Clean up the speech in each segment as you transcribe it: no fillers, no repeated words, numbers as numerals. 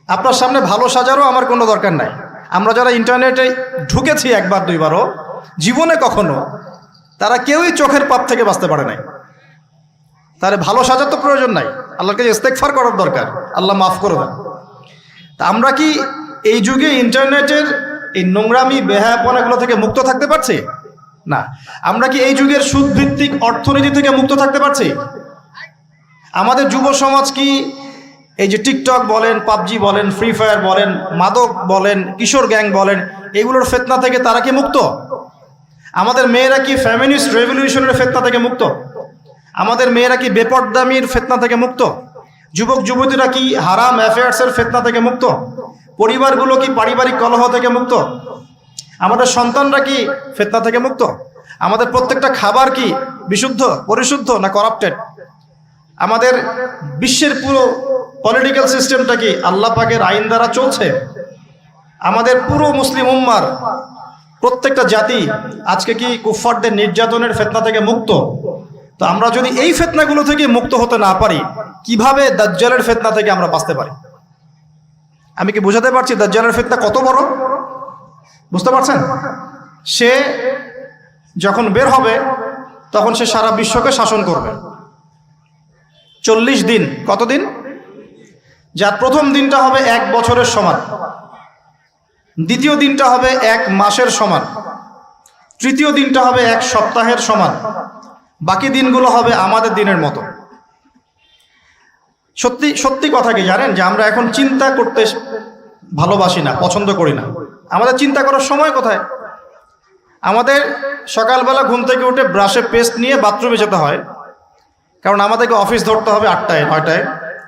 আপনার সামনে ভালো সাজারও আমার কোনো দরকার নাই। আমরা যারা ইন্টারনেটে ঢুকেছি একবার দুইবারও জীবনে কখনো, তারা কেউই চোখের পাপ থেকে বাঁচতে পারে নাই। তাহলে ভালো সাজার তো প্রয়োজন নাই, আল্লাহকে ইস্তেগফার করার দরকার, আল্লাহ মাফ করে দেন। তা আমরা কি এই যুগে ইন্টারনেটের এই নোংরামি বেহায়াপনাগুলো থেকে মুক্ত থাকতে পারছি? না। আমরা কি এই যুগের সুদভিত্তিক অর্থনীতি থেকে মুক্ত থাকতে পারছি? আমাদের যুব সমাজ কি এই যে টিকটক বলেন, পাবজি বলেন, ফ্রি ফায়ার বলেন, মাদক বলেন, কিশোর গ্যাং বলেন, এগুলোর ফিতনা থেকে তারা কি মুক্ত? আমাদের মেয়েরা কি ফেমিনিস্ট রেভলিউশনের ফিতনা থেকে মুক্ত? আমাদের মেয়েরা কি বেপরদামির ফিতনা থেকে মুক্ত? যুবক যুবতীরা কি হারাম অ্যাফেয়ার্সের ফিতনা থেকে মুক্ত? পরিবারগুলো কি পারিবারিক কলহ থেকে মুক্ত? আমাদের সন্তানরা কি ফিতনা থেকে মুক্ত? আমাদের প্রত্যেকটা খাবার কি বিশুদ্ধ, পরিশুদ্ধ না করাপ্টেড? আমাদের বিশ্বের পুরো পলিটিক্যাল সিস্টেমটা কি আল্লাহ পাকের আইন দ্বারা চলছে? আমাদের পুরো মুসলিম উম্মার প্রত্যেকটা জাতি আজকে কি কুফফারদের নির্যাতনের ফিতনা থেকে মুক্ত? তো আমরা যদি এই ফিতনাগুলো থেকে মুক্ত হতে না পারি, কিভাবে দাজ্জালের ফিতনা থেকে আমরা বাঁচতে পারি? আমি কি বোঝাতে পারছি দাজ্জালের ফিতনা কত বড়? বুঝতে পারছেন? সে যখন বের হবে তখন সে সারা বিশ্বকে শাসন করবে 40 দিন। কতদিন? যার প্রথম দিনটা হবে 1 বছরের সমান, দ্বিতীয় দিনটা হবে 1 মাসের সমান, তৃতীয় দিনটা হবে 1 সপ্তাহের সমান, বাকি দিনগুলো হবে আমাদের দিনের মতো। সত্যি সত্যি কথা কি জানেন যে আমরা এখন চিন্তা করতে ভালোবাসি না, পছন্দ করি না। আমাদের চিন্তা করার সময় কোথায়? আমাদের সকালবেলা ঘুম থেকে উঠে ব্রাশে পেস্ট নিয়ে বাথরুমে যেতে হয়, কারণ আমাদেরকে অফিস ধরতে হবে 8টায় 9টায়,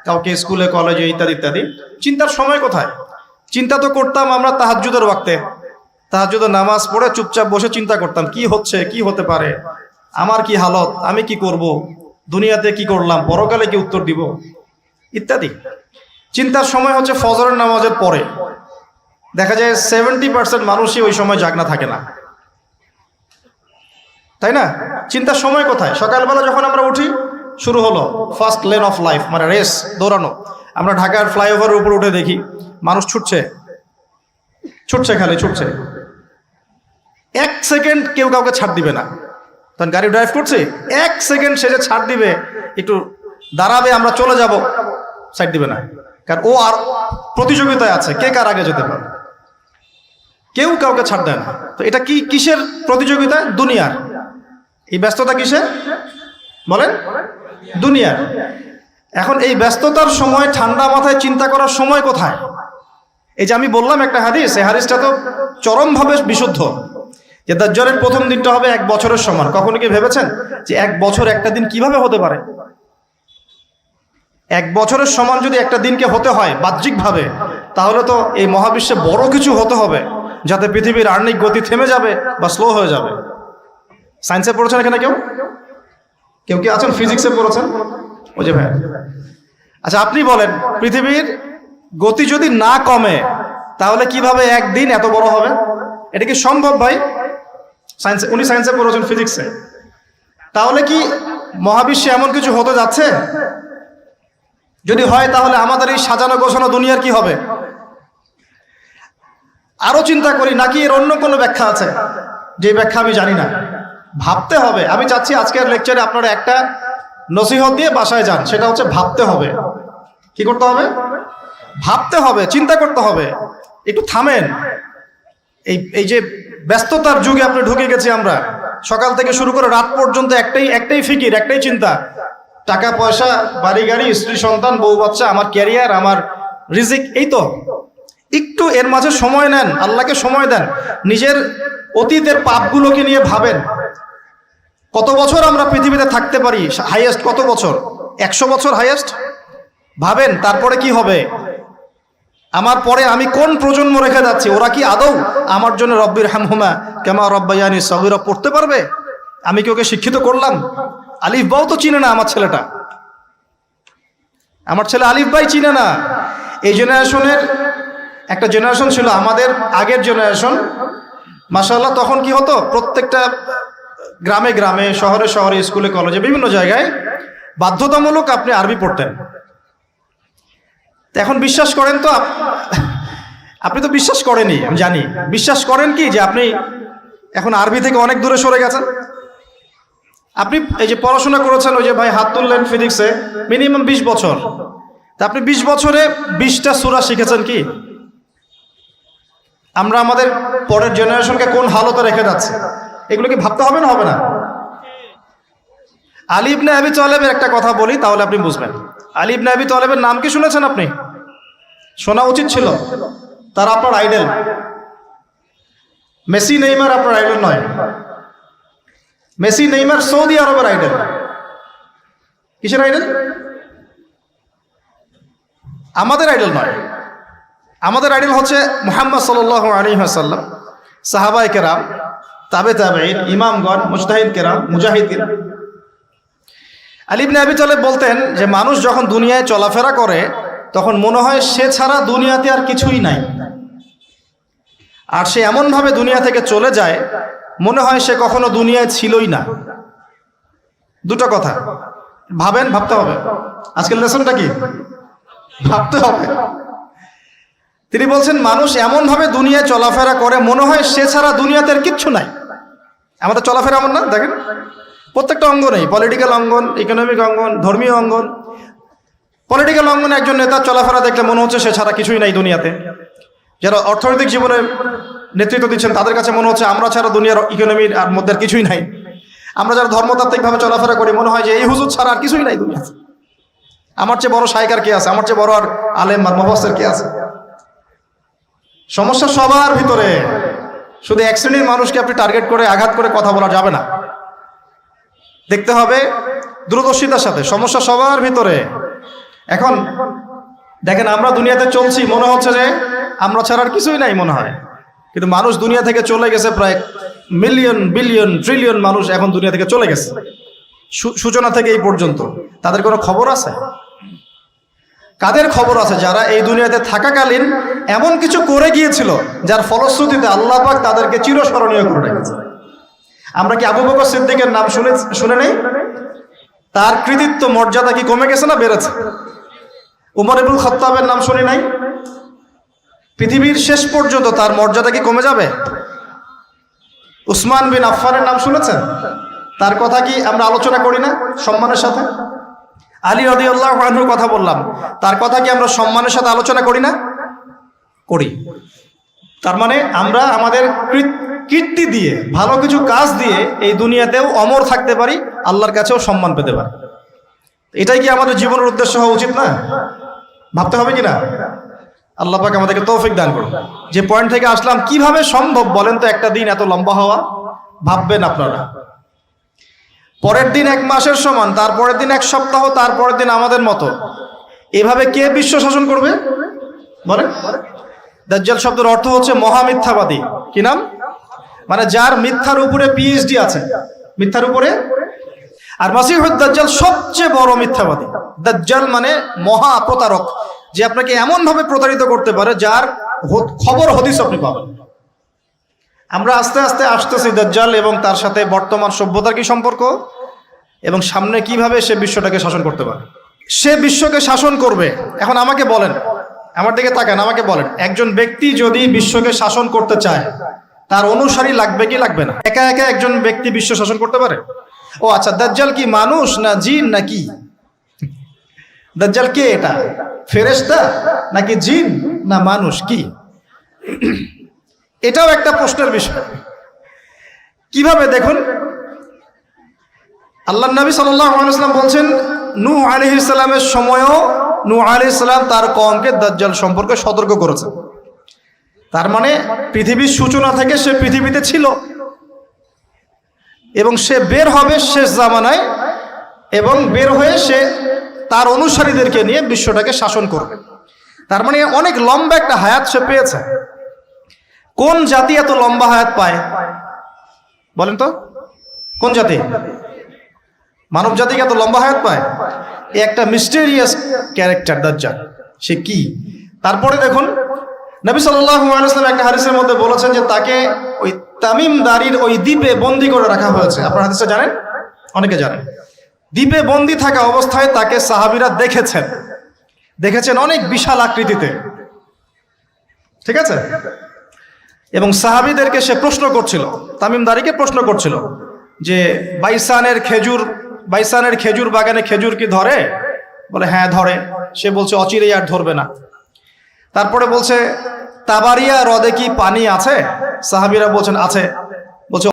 কাউকে স্কুলে কলেজে ইত্যাদি ইত্যাদি। চিন্তার সময় কোথায়? চিন্তা তো করতাম আমরা তাহাজ্জুদের ওয়াক্তে, তাহাজ্জুদের নামাজ পড়ে চুপচাপ বসে চিন্তা করতাম কি হচ্ছে, কি হতে পারে, আমার কি হালত, আমি কি করব, দুনিয়াতে কি করলাম, পরকালে কি উত্তর দিব ইত্যাদি। চিন্তার সময় হচ্ছে ফজরের নামাজের পরে। দেখা যায় 70% মানুষই ওই সময় জাগনা থাকে না, তাই না? চিন্তার সময় কোথায়? সকালবেলা যখন আমরা উঠি শুরু হলো ফার্স্ট লেন অফ লাইফ, মানে রেস, দৌড়ানো। আমরা ঢাকার ফ্লাইওভারের উপর উঠে দেখি মানুষ ছুটছে, খালি ছুটছে। 1 সেকেন্ড কেউ কাউকে ছাড় দিবে না। তখন গাড়ি ড্রাইভ করছে, 1 সেকেন্ড সে যে ছাড় দিবে, একটু দাঁড়াবে, আমরা চলে যাব, সাইড দিবে না। কারণ ও আর প্রতিযোগিতায় আছে, কে কার আগে যেতে পারে। কেউ কাউকে ছাড় দেয় না। তো এটা কি কিসের প্রতিযোগিতা? দুনিয়ার। এই ব্যস্ততা কিসের বলেন? দুনিয়ার। এখন এই ব্যস্ততার সময় ঠান্ডা মাথায় চিন্তা করার সময় কোথায়? এই যে আমি বললাম একটা হাদিস, এই হাদিসটা তো চরমভাবে বিশুদ্ধ, যে দাজ্জালের প্রথম দিনটা হবে 1 বছরের সমান। কখনো কি ভেবেছেন যে 1 বছর একটা দিন কিভাবে হতে পারে? 1 বছরের সমান যদি একটা দিনকে হতে হয় বাহ্যিকভাবে, তাহলে তো এই মহাবিশ্বে বড় কিছু হতে হবে, যাতে পৃথিবীর আর্নিক গতি থেমে যাবে বা স্লো হয়ে যাবে। সায়েন্সে পড়েছেন এখানে কেউ? কেউ কি আছেন ফিজিক্সে পড়েছেন? ওই যে ভাই, আচ্ছা আপনি বলেন, পৃথিবীর গতি যদি না কমে তাহলে কিভাবে একদিন এত বড় হবে? এটা কি সম্ভব ভাই? সায়েন্স, উনি সায়েন্সে পড়েছেন, ফিজিক্সে। তাহলে কি মহাবিশ্বে এমন কিছু হতে যাচ্ছে? যদি হয় তাহলে আমাদের এই সাজানো গোছানো দুনিয়ার কি হবে? আরো চিন্তা করি, নাকি এর অন্য কোনো ব্যাখ্যা আছে, যে ব্যাখ্যা আমি জানি না? ভাবতে হবে। আমি চাচ্ছি আজকের লেকচারে আপনারা একটা নসিহত দিয়ে বাসায় যান, সেটা হচ্ছে ভাবতে হবে। কি করতে হবে? ভাবতে হবে, চিন্তা করতে হবে। একটু থামেন। এই যে ব্যস্ততার যুগে আপনি ঢুকে গেছি আমরা, সকাল থেকে শুরু করে রাত পর্যন্ত একটাই ফিকির, একটাই চিন্তা, টাকা পয়সা, বাড়ি গাড়ি, স্ত্রী সন্তান, বউ বাচ্চা, আমার ক্যারিয়ার, আমার রিজিক, এই তো। একটু এর মাঝে সময় নেন, আল্লাহকে সময় দেন, নিজের অতীতের পাপগুলোকে নিয়ে ভাবেন। কত বছর আমরা পৃথিবীতে থাকতে পারি? হাইয়েস্ট কত বছর? 100 বছর হাইয়েস্ট। ভাবেন তারপরে কি হবে? আমার পরে আমি কোন প্রজন্ম রেখে যাচ্ছি? ওরা কি আদৌ আমার জন্য রব্বির হামহুমা কামা রব্বায়ানি সগীরা পড়তে পারবে? আমি কি ওকে শিক্ষিত করলাম? আলিফ বাও তো চিনে না আমার ছেলেটা, আমার ছেলে আলিফ বাই চিনে না। এই জেনারেশনের একটা জেনারেশন ছিল, আমাদের আগের জেনারেশন, মাশাআল্লাহ। তখন কি হতো? প্রত্যেকটা গ্রামে গ্রামে, শহরে শহরে, স্কুলে কলেজে, বিভিন্ন জায়গায় বাধ্যতামূলক আপনি আরবি পড়তেন। তো এখন বিশ্বাস করেন তো আপনি তো বিশ্বাস করেনই, আমি জানি। বিশ্বাস করেন কি যে আপনি এখন আরবি থেকে অনেক দূরে সরে গেছেন? আপনি এই যে পড়াশোনা করেছেন, ওই যে ভাই হাত তুললেন ফিজিক্সে, মিনিমাম 20 বছর। তা আপনি 20 বছরে 20টা সূরা শিখেছেন কি? আমরা আমাদের পরের জেনারেশনকে কোন হালতে রেখে যাচ্ছি, এগুলো কি ভাবতে হবে না হবে না? আলী ইবনে আবি তালেবের একটা কথা বলি, তাহলে আপনি বুঝবেন। আলী ইবনে আবি তালেবের নাম কি শুনেছেন আপনি? শোনা উচিত ছিল। তারা আপনার আইডল। মেসি নেইমার আপনার আইডল নয়। মেসি নেইমার সৌদি আরবের আইডল। কিসের আইডল? আমাদের আইডল নয়। আমাদের আইডল হচ্ছে মুহাম্মদ সাল্লাল্লাহু আলাইহি ওয়াসাল্লাম, সাহাবায়ে কেরাম, তাবে তাবেঈন, ইমামগণ, মুজতাহিদ কেরাম, মুজাহিদিন। আলী ইবনে আবি তালেব বলতেন যে মানুষ যখন দুনিয়ায় চলাফেরা করে তখন মনে হয় সে ছাড়া দুনিয়াতে আর কিছুই নাই, আর সে এমনভাবে দুনিয়া থেকে চলে যায় মনে হয় সে কখনো দুনিয়ায় ছিলই না। দুটো কথা ভাবেন, ভাবতে হবে। আজকের লেসনটা কি? ভাবতে হবে। তিনি বলছেন মানুষ এমনভাবে দুনিয়ায় চলাফেরা করে মনে হয় সে ছাড়া দুনিয়াতে আর কিচ্ছু নাই। আমাদের চলাফেরা এমন না? দেখেন প্রত্যেকটা অঙ্গনেই, পলিটিক্যাল অঙ্গন, ইকোনমিক অঙ্গন, ধর্মীয় অঙ্গন। পলিটিক্যাল অঙ্গনে একজন নেতার চলাফেরা দেখলে মনে হচ্ছে সে ছাড়া কিছুই নাই দুনিয়াতে। যারা অর্থনৈতিক জীবনে নেতৃত্ব দিচ্ছেন তাদের কাছে মনে হচ্ছে আমরা ছাড়া দুনিয়ার ইকোনমির আর মধ্যে আর কিছুই নাই। আমরা যারা ধর্মতাত্ত্বিকভাবে চলাফেরা করি মনে হয় যে এই হুজুর ছাড়া আর কিছুই নাই দুনিয়াতে। আমার চেয়ে বড় শায়ক কে আছে? আমার চেয়ে বড় আর আলেম আর মুফাসসির কে আছে? সমস্যা সবার ভিতরে। শুধু এক শ্রেণীর মানুষকে আপনি টার্গেট করে আঘাত করে কথা বলা যাবে না। দেখতে হবে দূরদর্শিতার সাথে, সমস্যা সবার ভিতরে। এখন দেখেন আমরা দুনিয়াতে চলছি, মনে হচ্ছে যে আমরা ছাড়া আর কিছুই নাই মনে হয়, কিন্তু মানুষ দুনিয়া থেকে চলে গেছে। প্রায় মিলিয়ন, বিলিয়ন, ট্রিলিয়ন মানুষ এখন দুনিয়া থেকে চলে গেছে সূচনা থেকে এই পর্যন্ত। তাদের কোনো খবর আছে? কাদের খবর আছে? যারা এই দুনিয়াতে থাকাকালীন এমন কিছু করে গিয়েছিল যার ফলশ্রুতিতে আল্লাহ পাক তাদেরকে চিরস্মরণীয় করে রেখেছে। আমরা কি আবু বকর সিদ্দিকের নাম শুনে নেই? তার কৃতিত্ব মর্যাদা কি কমে গেছে না বেড়েছে? উমর ইবনুল খাত্তাবের নাম শুনি নাই? পৃথিবীর শেষ পর্যন্ত তার মর্যাদা কি কমে যাবে? উসমান বিন আফফানের নাম শুনেছেন? তার কথা কি আমরা আলোচনা করি না সম্মানের সাথে? আলী রাদিয়াল্লাহু আনহুর কথা বললাম, তার কথা কি আমরা সম্মানের সাথে আলোচনা করি না? করি। তার মানে আমরা আমাদের কীর্তি দিয়ে, ভালো কিছু কাজ দিয়ে এই দুনিয়াতেও অমর থাকতে পারি, আল্লাহর কাছেও সম্মান পেতে পারি। এটাই কি আমাদের জীবনের উদ্দেশ্য হওয়া উচিত না? ভাবতে হবে কিনা? আল্লাহ পাক আমাদেরকে তৌফিক দান করুন। যে পয়েন্ট থেকে আসলাম, কিভাবে সম্ভব বলেন তো একটা দিন এত লম্বা হওয়া? ভাববেন আপনারা, পরের দিন 1 মাসের সমান, তারপরের দিন 1 সপ্তাহ, তারপরের দিন আমাদের মতো। এভাবে কে বিশ্ব শাসন করবে বলেন? দাজ্জাল শব্দের অর্থ হচ্ছে মহামিথ্যাবাদী। কি নাম? মানে যার মিথ্যার উপরে পিএইচডি আছে, মিথ্যার উপরে। আর মাসিহুদ দাজ্জাল সবচেয়ে বড় মিথ্যাবাদী। দাজ্জাল মানে মহা প্রতারক, যে আপনাকে এমন ভাবে প্রতারিত করতে পারে যার খবর হদিস আপনি পাবেন। আমরা আস্তে আস্তে আসতেছি দাজ্জাল এবং তার সাথে বর্তমান সভ্যতার কি সম্পর্ক, এবং সামনে কিভাবে সে বিশ্বটাকে শাসন করতে পারে। সে বিশ্বকে শাসন করবে। এখন আমাকে বলেন, আমার দিকে তাকান, আমাকে বলেন, একজন ব্যক্তি যদি বিশ্বকে শাসন করতে চায় তার অনুসারী লাগবে কি লাগবে না? একা একা একজন ব্যক্তি বিশ্ব শাসন করতে পারে? ও আচ্ছা, দাজ্জাল কি মানুষ না জিন নাকি? দাজ্জাল কে? এটা ফেরেশতা নাকি জিন না মানুষ? কি? এটাও একটা প্রশ্নের বিষয়। কিভাবে? দেখুন, আল্লাহর নবী সাল্লাল্লাহু আলাইহি ওয়াসাল্লাম বলছেন, নূহ আলাইহিস সালামের সময়ও নূহ আলাইহিস সালাম তার কওমকে দাজ্জাল সম্পর্কে সতর্ক করেছেন। তার মানে পৃথিবীর সূচনা থেকে সে পৃথিবীতে ছিল এবং সে বের হবে শেষ জামানায়, এবং বের হয়ে সে তার অনুসারীদেরকে নিয়ে বিশ্বটাকে শাসন করবে। তার মানে অনেক লম্বা একটা হায়াত সে পেয়েছে। কোন জাতি এত লম্বা হায়াত পায় বলেন তো? কোন জাতি? মানব জাতিকে এত লম্বা হায়াত পায়? এই একটা মিস্টেরিয়াস ক্যারেক্টার দাজ্জাল। সে কি? তারপরে দেখুন, নবী সাল্লাল্লাহু আলাইহি ওয়াসাল্লাম একটা হাদিসের মধ্যে বলেছেন যে তাকে ওই তামিম দারির ওই দ্বীপে বন্দী করে রাখা হয়েছে। আপনারা হাদিসটা জানেন? অনেকে জানেন। দ্বীপে বন্দী থাকা অবস্থায় তাকে সাহাবীরা দেখেছেন। দেখেছেন অনেক বিশাল আকৃতিতে, ঠিক আছে। এবং সাহাবীদেরকে সে প্রশ্ন করছিল, তামিম দারিকে প্রশ্ন করছিল যে বাইসানের খেজুর বাগানে খেজুর কি ধরে? বলে হ্যাঁ ধরে। সে বলছে অচিরেই আর ধরবে না। তারপরে বলছে তাবারিয়া হ্রদে কি পানি আছে? সাহাবীরা বলছেন আছে। বলছে